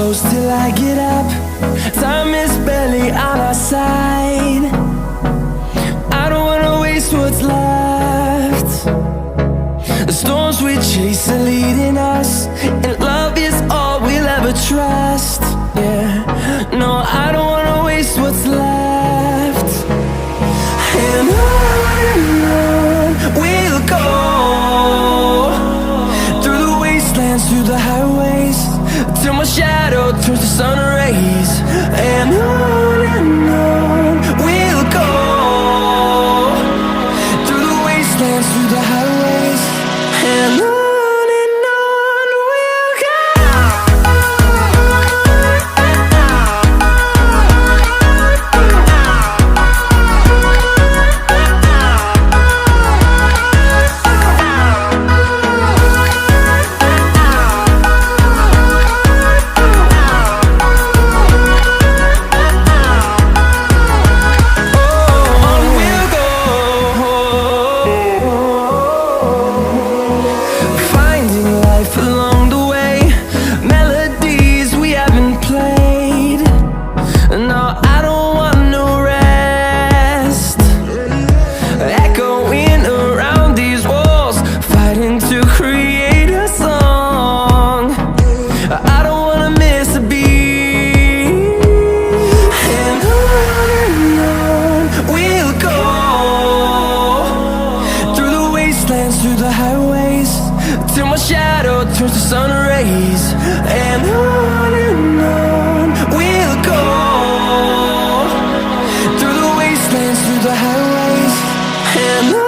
close till I get up. Time is barely on our side. I don't wanna waste what's left. The storms we chase are leading us, and love is all we'll ever trust. Yeah, no, I don't wanna waste what's left. And on we'll go, through the wastelands, through the highways, till my shadow turns to sun rays. And on we'll go, through the wastelands, through the highways, and on. Through the highways, till my shadow turns to sun rays. And on we'll go, through the wastelands, through the highways, and on.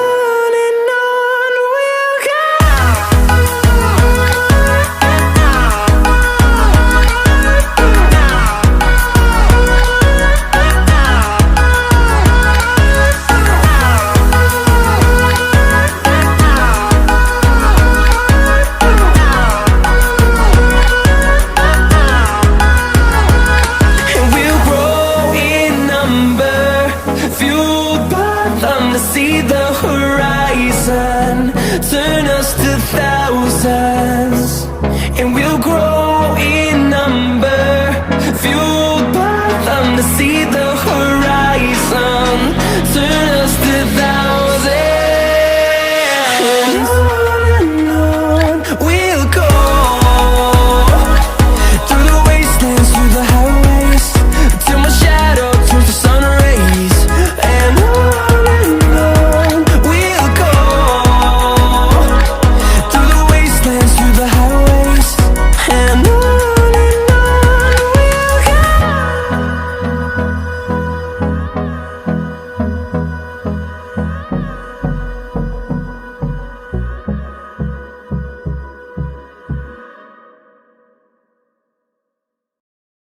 See the horizon turn us to thousands, and we'll grow in number, fueled by them to see the